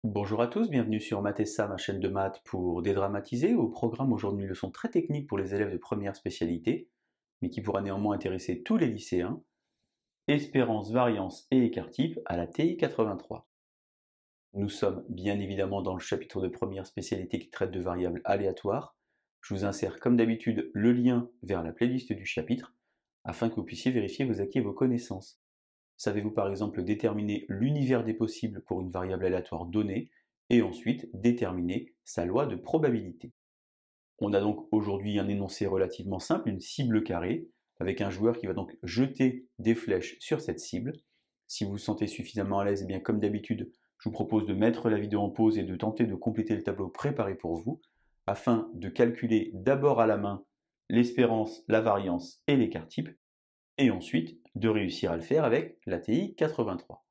Bonjour à tous, bienvenue sur Mathessa, ma chaîne de maths pour dédramatiser. Au programme aujourd'hui une leçon très technique pour les élèves de première spécialité, mais qui pourra néanmoins intéresser tous les lycéens. Espérance, variance et écart-type à la TI 83. Nous sommes bien évidemment dans le chapitre de première spécialité qui traite de variables aléatoires. Je vous insère comme d'habitude le lien vers la playlist du chapitre, afin que vous puissiez vérifier vos acquis et vos connaissances. Savez-vous par exemple déterminer l'univers des possibles pour une variable aléatoire donnée et ensuite déterminer sa loi de probabilité? On a donc aujourd'hui un énoncé relativement simple, une cible carrée, avec un joueur qui va donc jeter des flèches sur cette cible. Si vous vous sentez suffisamment à l'aise, eh bien comme d'habitude, je vous propose de mettre la vidéo en pause et de tenter de compléter le tableau préparé pour vous, afin de calculer d'abord à la main l'espérance, la variance et l'écart-type, et ensuite de réussir à le faire avec la TI 83.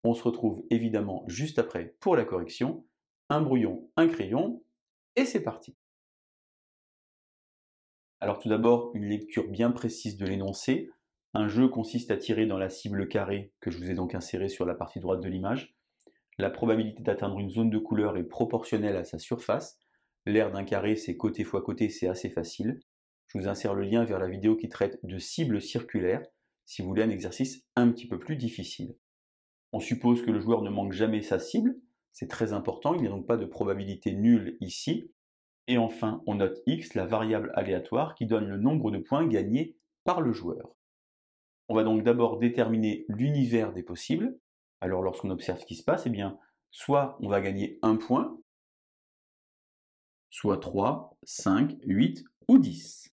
On se retrouve évidemment juste après pour la correction. Un brouillon, un crayon, et c'est parti. Alors tout d'abord, une lecture bien précise de l'énoncé. Un jeu consiste à tirer dans la cible carrée que je vous ai donc insérée sur la partie droite de l'image. La probabilité d'atteindre une zone de couleur est proportionnelle à sa surface. L'aire d'un carré, c'est côté fois côté, c'est assez facile. Je vous insère le lien vers la vidéo qui traite de cibles circulaires, si vous voulez un exercice un petit peu plus difficile. On suppose que le joueur ne manque jamais sa cible, c'est très important, il n'y a donc pas de probabilité nulle ici. Et enfin, on note x, la variable aléatoire, qui donne le nombre de points gagnés par le joueur. On va donc d'abord déterminer l'univers des possibles. Alors lorsqu'on observe ce qui se passe, eh bien, soit on va gagner 1 point, soit 3, 5, 8 ou 10.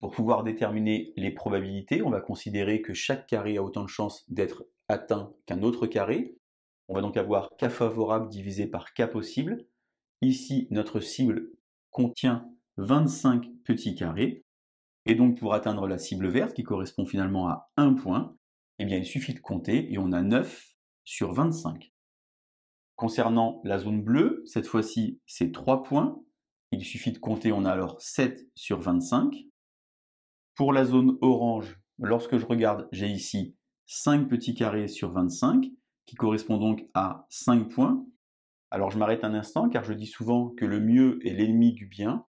Pour pouvoir déterminer les probabilités, on va considérer que chaque carré a autant de chances d'être atteint qu'un autre carré. On va donc avoir k favorable divisé par k possible. Ici, notre cible contient 25 petits carrés. Et donc pour atteindre la cible verte, qui correspond finalement à 1 point, eh bien il suffit de compter et on a 9 sur 25. Concernant la zone bleue, cette fois-ci c'est 3 points. Il suffit de compter, on a alors 7 sur 25. Pour la zone orange, lorsque je regarde, j'ai ici 5 petits carrés sur 25, qui correspond donc à 5 points. Alors je m'arrête un instant, car je dis souvent que le mieux est l'ennemi du bien.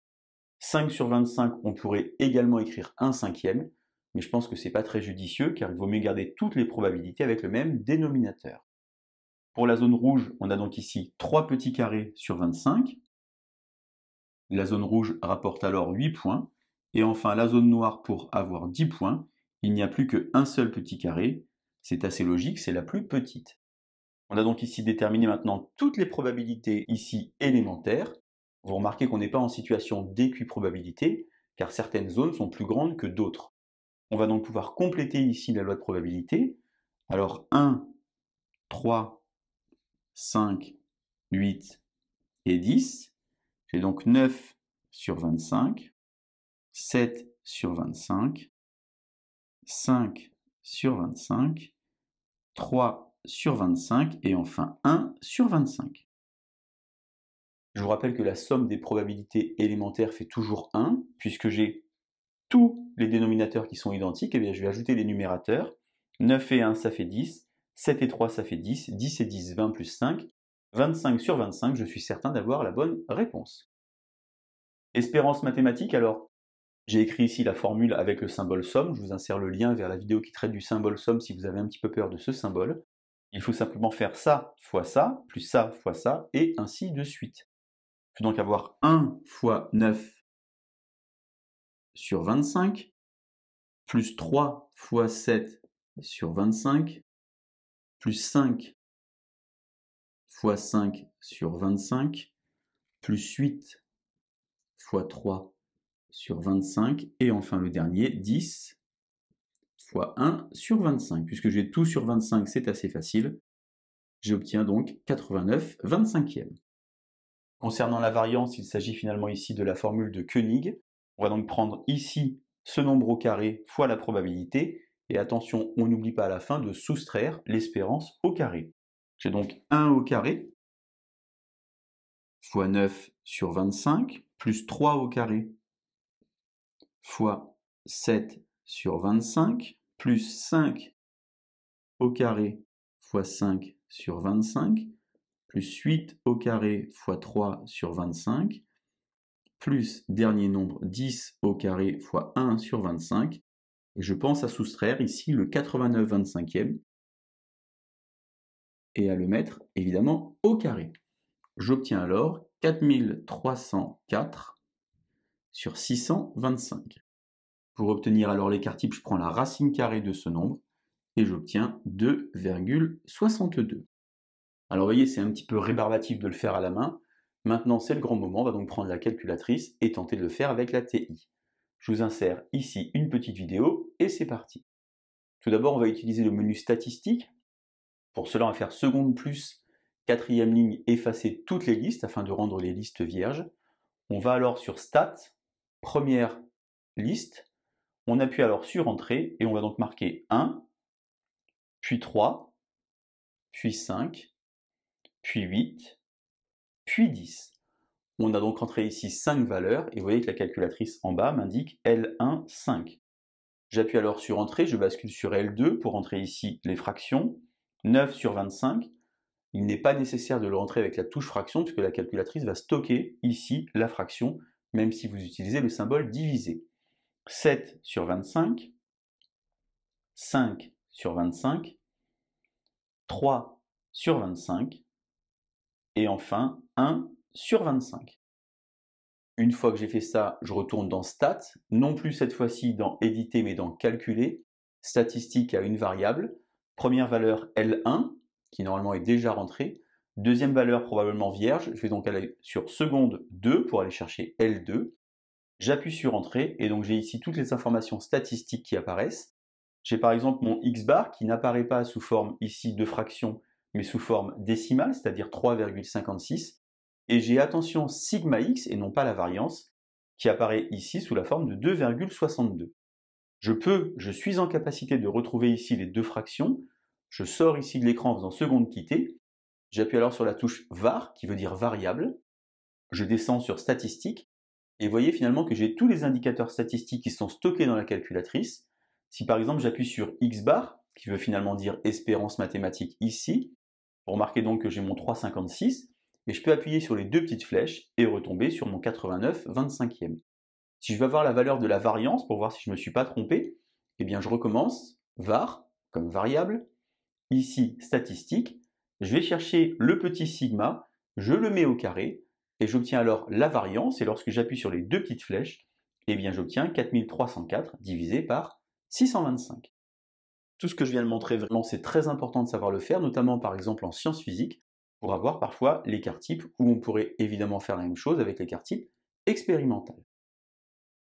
5 sur 25, on pourrait également écrire un cinquième, mais je pense que c'est pas très judicieux, car il vaut mieux garder toutes les probabilités avec le même dénominateur. Pour la zone rouge, on a donc ici 3 petits carrés sur 25. La zone rouge rapporte alors 8 points. Et enfin, la zone noire, pour avoir 10 points, il n'y a plus qu'un seul petit carré. C'est assez logique, c'est la plus petite. On a donc ici déterminé maintenant toutes les probabilités ici élémentaires. Vous remarquez qu'on n'est pas en situation d'équiprobabilité, car certaines zones sont plus grandes que d'autres. On va donc pouvoir compléter ici la loi de probabilité. Alors 1, 3, 5, 8 et 10. J'ai donc 9 sur 25, 7 sur 25, 5 sur 25, 3 sur 25 et enfin 1 sur 25. Je vous rappelle que la somme des probabilités élémentaires fait toujours 1, puisque j'ai tous les dénominateurs qui sont identiques, et bien je vais ajouter les numérateurs. 9 et 1, ça fait 10, 7 et 3, ça fait 10, 10 et 10, 20 plus 5, 25 sur 25, je suis certain d'avoir la bonne réponse. Espérance mathématique, alors, j'ai écrit ici la formule avec le symbole somme, je vous insère le lien vers la vidéo qui traite du symbole somme si vous avez un petit peu peur de ce symbole. Il faut simplement faire ça fois ça, plus ça fois ça, et ainsi de suite. Je vais donc avoir 1 fois 9 sur 25, plus 3 fois 7 sur 25, plus 5 fois 5 sur 25, plus 8 fois 3 sur 25, et enfin le dernier, 10 fois 1 sur 25. Puisque j'ai tout sur 25, c'est assez facile. J'obtiens donc 89 25e. Concernant la variance, il s'agit finalement ici de la formule de Koenig. On va donc prendre ici ce nombre au carré fois la probabilité, et attention, on n'oublie pas à la fin de soustraire l'espérance au carré. J'ai donc 1 au carré fois 9 sur 25, plus 3 au carré fois 7 sur 25, plus 5 au carré fois 5 sur 25, plus 8 au carré fois 3 sur 25, plus dernier nombre 10 au carré fois 1 sur 25. Et je pense à soustraire ici le 89/25e et à le mettre évidemment au carré. J'obtiens alors 4304 sur 625. Pour obtenir alors l'écart type, je prends la racine carrée de ce nombre et j'obtiens 2,62. Alors vous voyez, c'est un petit peu rébarbatif de le faire à la main. Maintenant, c'est le grand moment, on va donc prendre la calculatrice et tenter de le faire avec la TI. Je vous insère ici une petite vidéo et c'est parti. Tout d'abord, on va utiliser le menu statistique. Pour cela, on va faire seconde plus, quatrième ligne, effacer toutes les listes afin de rendre les listes vierges. On va alors sur Stat, première liste. On appuie alors sur Entrée et on va donc marquer 1, puis 3, puis 5, puis 8, puis 10. On a donc entré ici 5 valeurs et vous voyez que la calculatrice en bas m'indique L1, 5. J'appuie alors sur Entrée, je bascule sur L2 pour entrer ici les fractions. 9 sur 25. Il n'est pas nécessaire de le rentrer avec la touche fraction puisque la calculatrice va stocker ici la fraction, même si vous utilisez le symbole divisé. 7 sur 25. 5 sur 25. 3 sur 25. Et enfin 1 sur 25. Une fois que j'ai fait ça, je retourne dans Stats, non plus cette fois-ci dans Éditer, mais dans Calculer. Statistique à une variable. Première valeur L1, qui normalement est déjà rentrée. Deuxième valeur probablement vierge. Je vais donc aller sur seconde 2 pour aller chercher L2. J'appuie sur Entrée et donc j'ai ici toutes les informations statistiques qui apparaissent. J'ai par exemple mon X-bar qui n'apparaît pas sous forme ici de fraction, mais sous forme décimale, c'est-à-dire 3,56. Et j'ai, attention, sigma x, et non pas la variance, qui apparaît ici sous la forme de 2,62. Je suis en capacité de retrouver ici les deux fractions. Je sors ici de l'écran en faisant seconde quitter. J'appuie alors sur la touche var, qui veut dire variable. Je descends sur statistique. Et vous voyez finalement que j'ai tous les indicateurs statistiques qui sont stockés dans la calculatrice. Si par exemple j'appuie sur X bar, qui veut finalement dire espérance mathématique ici, vous remarquez donc que j'ai mon 3,56, et je peux appuyer sur les deux petites flèches et retomber sur mon 89/25e. Si je veux avoir la valeur de la variance pour voir si je ne me suis pas trompé, eh bien je recommence, var, comme variable, ici statistique, je vais chercher le petit sigma, je le mets au carré, et j'obtiens alors la variance, et lorsque j'appuie sur les deux petites flèches, eh bien j'obtiens 4304 divisé par 625. Tout ce que je viens de montrer, vraiment, c'est très important de savoir le faire, notamment par exemple en sciences physiques, pour avoir parfois l'écart type, où on pourrait évidemment faire la même chose avec l'écart type expérimental.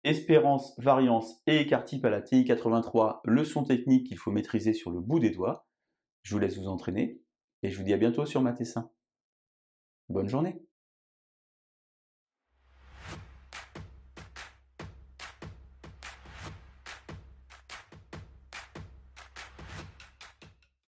Espérance, variance et écart type à la TI 83, leçon technique qu'il faut maîtriser sur le bout des doigts. Je vous laisse vous entraîner, et je vous dis à bientôt sur Math+1. Bonne journée.